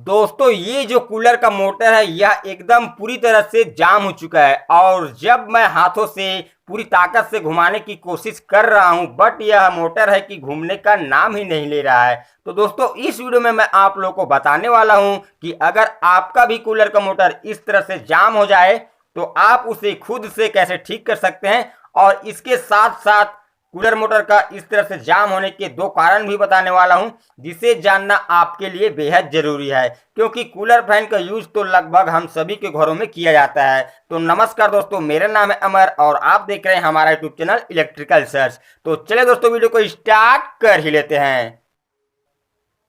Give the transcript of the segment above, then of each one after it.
दोस्तों ये जो कूलर का मोटर है यह एकदम पूरी तरह से जाम हो चुका है और जब मैं हाथों से पूरी ताकत से घुमाने की कोशिश कर रहा हूं बट यह मोटर है कि घूमने का नाम ही नहीं ले रहा है। तो दोस्तों इस वीडियो में मैं आप लोगों को बताने वाला हूं कि अगर आपका भी कूलर का मोटर इस तरह से जाम हो जाए तो आप उसे खुद से कैसे ठीक कर सकते हैं और इसके साथ साथ कूलर मोटर का इस तरह से जाम होने के दो कारण भी बताने वाला हूं जिसे जानना आपके लिए बेहद जरूरी है क्योंकि कूलर फैन का यूज तो लगभग हम सभी के घरों में किया जाता है। तो नमस्कार दोस्तों, मेरा नाम है अमर और आप देख रहे हैं हमारा यूट्यूब चैनल इलेक्ट्रिकल सर्च। तो चलिए दोस्तों वीडियो को स्टार्ट कर ही लेते हैं।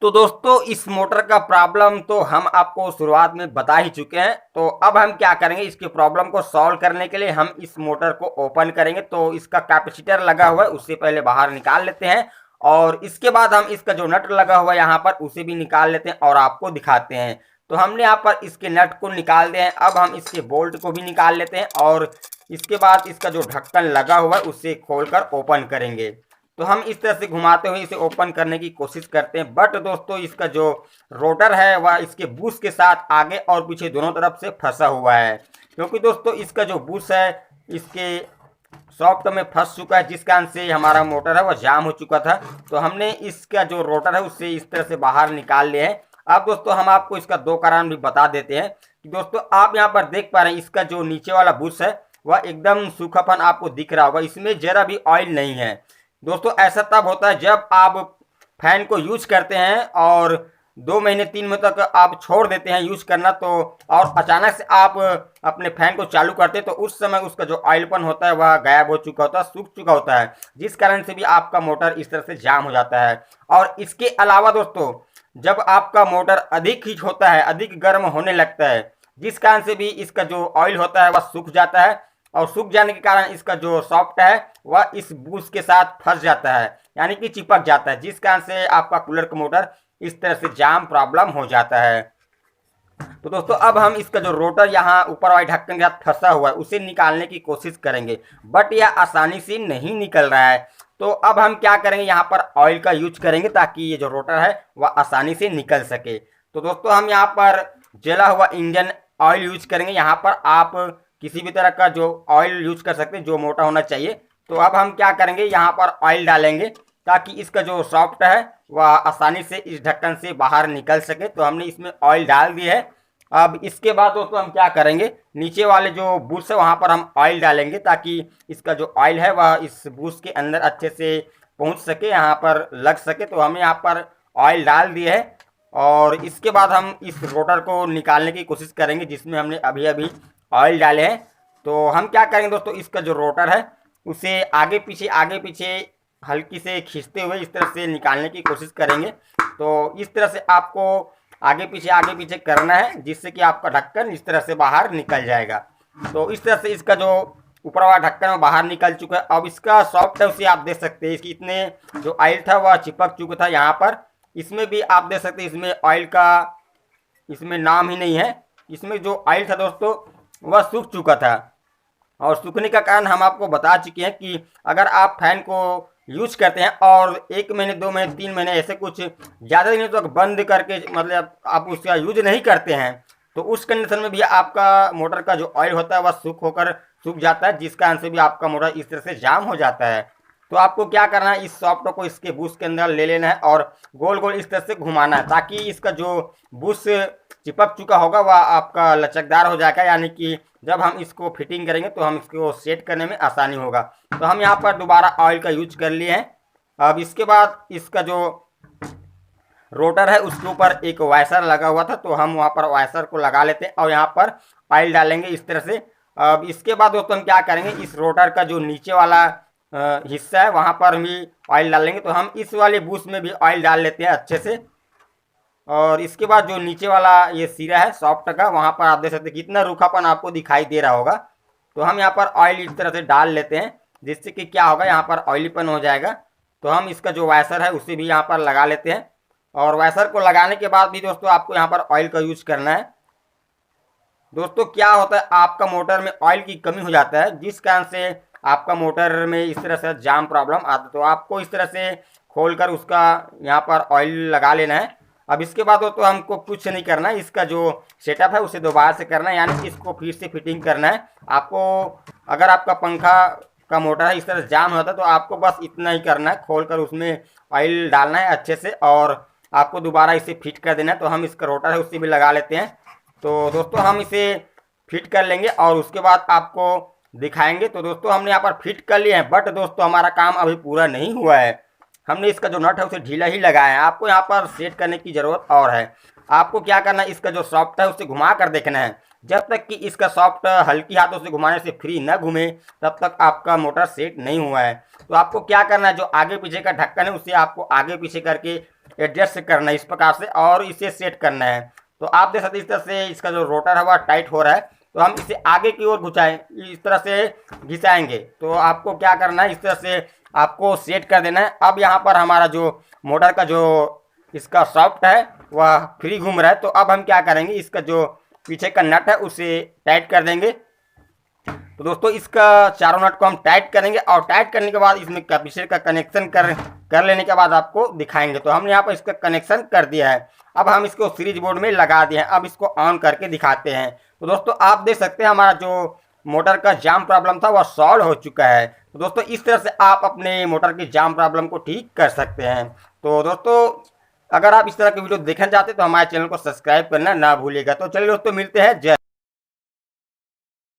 तो दोस्तों इस मोटर का प्रॉब्लम तो हम आपको शुरुआत में बता ही चुके हैं। तो अब हम क्या करेंगे, इसके प्रॉब्लम को सॉल्व करने के लिए हम इस मोटर को ओपन करेंगे। तो इसका कैपेसिटर लगा हुआ है उससे पहले बाहर निकाल लेते हैं और इसके बाद हम इसका जो नट लगा हुआ है यहाँ पर उसे भी निकाल लेते हैं और आपको दिखाते हैं। तो हमने यहाँ पर इसके नट को निकाल दिए हैं। अब हम इसके बोल्ट को भी निकाल लेते हैं और इसके बाद इसका जो ढक्कन लगा हुआ है उसे खोलकर ओपन करेंगे। तो हम इस तरह से घुमाते हुए इसे ओपन करने की कोशिश करते हैं बट दोस्तों इसका जो रोटर है वह इसके बुश के साथ आगे और पीछे दोनों तरफ से फंसा हुआ है क्योंकि दोस्तों इसका जो बुश है इसके सॉफ्ट में फंस चुका है जिस कारण से हमारा मोटर है वह जाम हो चुका था। तो हमने इसका जो रोटर है उससे इस तरह से बाहर निकाल लिए हैं। अब दोस्तों हम आपको इसका दो कारण भी बता देते हैं कि दोस्तों आप यहाँ पर देख पा रहे हैं इसका जो नीचे वाला बुश है वह एकदम सूखापन आपको दिख रहा होगा, इसमें जरा भी ऑयल नहीं है। दोस्तों ऐसा तब होता है जब आप फैन को यूज करते हैं और 2 महीने 3 महीने तक आप छोड़ देते हैं यूज करना तो और अचानक से आप अपने फैन को चालू करते हैं तो उस समय उसका जो ऑयलपन होता है वह गायब हो चुका होता है, सूख चुका होता है, जिस कारण से भी आपका मोटर इस तरह से जाम हो जाता है। और इसके अलावा दोस्तों जब आपका मोटर अधिक हीट होता है, अधिक गर्म होने लगता है, जिस कारण से भी इसका जो ऑयल होता है वह सूख जाता है और सूख जाने के कारण इसका जो सॉफ्ट है वह इस बुश के साथ फंस जाता है यानी कि चिपक जाता है, जिस कारण से आपका कूलर का मोटर इस तरह से जाम प्रॉब्लम हो जाता है। तो दोस्तों अब हम इसका जो रोटर यहाँ ऊपर वाले ढक्कन के साथ फंसा हुआ है उसे निकालने की कोशिश करेंगे बट यह आसानी से नहीं निकल रहा है। तो अब हम क्या करेंगे, यहाँ पर ऑयल का यूज करेंगे ताकि ये जो रोटर है वह आसानी से निकल सके। तो दोस्तों हम यहाँ पर जला हुआ इंजन ऑयल यूज करेंगे। यहाँ पर आप किसी भी तरह का जो ऑयल यूज कर सकते हैं जो मोटा होना चाहिए। तो अब हम क्या करेंगे, यहाँ पर ऑयल डालेंगे ताकि इसका जो सॉफ्ट है वह आसानी से इस ढक्कन से बाहर निकल सके। तो हमने इसमें ऑयल डाल दी है। अब इसके बाद दोस्तों हम क्या करेंगे, नीचे वाले जो बुश है वहाँ पर हम ऑयल डालेंगे ताकि इसका जो ऑयल है वह इस बुश के अंदर अच्छे से पहुँच सके, यहाँ पर लग सके। तो हमें यहाँ पर ऑयल डाल दिए है और इसके बाद हम इस रोटर को निकालने की कोशिश करेंगे जिसमें हमने अभी अभी ऑयल डाले हैं। तो हम क्या करेंगे दोस्तों, इसका जो रोटर है उसे आगे पीछे हल्की से खींचते हुए इस तरह से निकालने की कोशिश करेंगे। तो इस तरह से आपको आगे पीछे करना है जिससे कि आपका ढक्कन इस तरह से बाहर निकल जाएगा। तो इस तरह से इसका जो ऊपर वाला ढक्कन है बाहर निकल चुका है। अब इसका सॉफ्ट है उसे आप देख सकते हैं, इसकी इतने जो ऑयल था वह चिपक चुका था यहाँ पर। इसमें भी आप देख सकते हैं इसमें ऑयल का इसमें नाम ही नहीं है। इसमें जो ऑयल था दोस्तों वह सूख चुका था और सूखने का कारण हम आपको बता चुके हैं कि अगर आप फैन को यूज करते हैं और 1 महीने 2 महीने 3 महीने ऐसे कुछ ज़्यादा दिनों तक बंद करके मतलब आप उसका यूज नहीं करते हैं तो उस कंडीशन में भी आपका मोटर का जो ऑयल होता है वह सूख जाता है, जिस कारण से भी आपका मोटर इस तरह से जाम हो जाता है। तो आपको क्या करना है, इस सॉफ्ट को इसके बुश के अंदर ले लेना है और गोल गोल इस तरह से घुमाना है ताकि इसका जो बुश चिपक चुका होगा वह आपका लचकदार हो जाएगा, यानी कि जब हम इसको फिटिंग करेंगे तो हम इसको सेट करने में आसानी होगा। तो हम यहाँ पर दोबारा ऑयल का यूज कर लिए हैं। अब इसके बाद इसका जो रोटर है उसके ऊपर एक वाइसर लगा हुआ था तो हम वहाँ पर वाइसर को लगा लेते हैं और यहाँ पर ऑयल डालेंगे इस तरह से। अब इसके बाद दोस्तों हम क्या करेंगे, इस रोटर का जो नीचे वाला हिस्सा है वहाँ पर भी ऑयल डालेंगे। तो हम इस वाले बुश में भी ऑयल डाल लेते हैं अच्छे से और इसके बाद जो नीचे वाला ये सिरा है सॉफ्ट का वहाँ पर आप देख सकते हैं कितना रूखापन आपको दिखाई दे रहा होगा। तो हम यहाँ पर ऑयल इस तरह से डाल लेते हैं जिससे कि क्या होगा, यहाँ पर ऑयलीपन हो जाएगा। तो हम इसका जो वाइसर है उसे भी यहाँ पर लगा लेते हैं और वाइसर को लगाने के बाद भी दोस्तों आपको यहाँ पर ऑयल का यूज करना है। दोस्तों क्या होता है, आपका मोटर में ऑयल की कमी हो जाता है जिस कारण से आपका मोटर में इस तरह से जाम प्रॉब्लम आता है। तो आपको इस तरह से खोलकर उसका यहाँ पर ऑयल लगा लेना है अब इसके बाद दोस्तों हमको कुछ नहीं करना है, इसका जो सेटअप है उसे दोबारा से करना है, यानी कि इसको फिर से फिटिंग करना है आपको। अगर आपका पंखा का मोटर है इस तरह जाम होता है तो आपको बस इतना ही करना है, खोलकर उसमें ऑयल डालना है अच्छे से और आपको दोबारा इसे फिट कर देना है। तो हम इसका रोटर है उससे भी लगा लेते हैं। तो दोस्तों हम इसे फिट कर लेंगे और उसके बाद आपको दिखाएंगे। तो दोस्तों हमने यहाँ पर फिट कर लिए हैं, बट दोस्तों हमारा काम अभी पूरा नहीं हुआ है। हमने इसका जो नट है उसे ढीला ही लगाया है, आपको यहाँ पर सेट करने की ज़रूरत और है। आपको क्या करना है, इसका जो सॉफ्ट है उसे घुमा कर देखना है। जब तक कि इसका सॉफ्ट हल्की हाथों से घुमाने से फ्री न घूमे तब तक आपका मोटर सेट नहीं हुआ है। तो आपको क्या करना है, जो आगे पीछे का ढक्कन है उसे आपको आगे पीछे करके एडजस्ट करना है इस प्रकार से और इसे सेट करना है। तो आप देख सकते हैं इस तरह से इसका जो रोटर है वह टाइट हो रहा है। तो हम इसे आगे की ओर घुसाएं, इस तरह से घिसाएंगे। तो आपको क्या करना है, इस तरह से आपको सेट कर देना है। अब यहाँ पर हमारा जो मोटर का जो इसका सॉफ्ट है वह फ्री घूम रहा है। तो अब हम क्या करेंगे, इसका जो पीछे का नट है उसे टाइट कर देंगे। तो दोस्तों इसका चारों नट को हम टाइट करेंगे और टाइट करने के बाद इसमें कैपेसिटर का कनेक्शन कर लेने के बाद आपको दिखाएंगे। तो हमने यहाँ पर इसका कनेक्शन कर दिया है। अब हम इसको सीरीज बोर्ड में लगा दिए हैं। अब इसको ऑन करके दिखाते हैं। तो दोस्तों आप देख सकते हैं हमारा जो मोटर का जाम प्रॉब्लम था वह सॉल्व हो चुका है। तो दोस्तों इस तरह से आप अपने मोटर की जाम प्रॉब्लम को ठीक कर सकते हैं। तो दोस्तों अगर आप इस तरह की वीडियो देखना चाहते हैं तो हमारे चैनल को सब्सक्राइब करना ना भूलिएगा। तो चलिए दोस्तों मिलते हैं। जय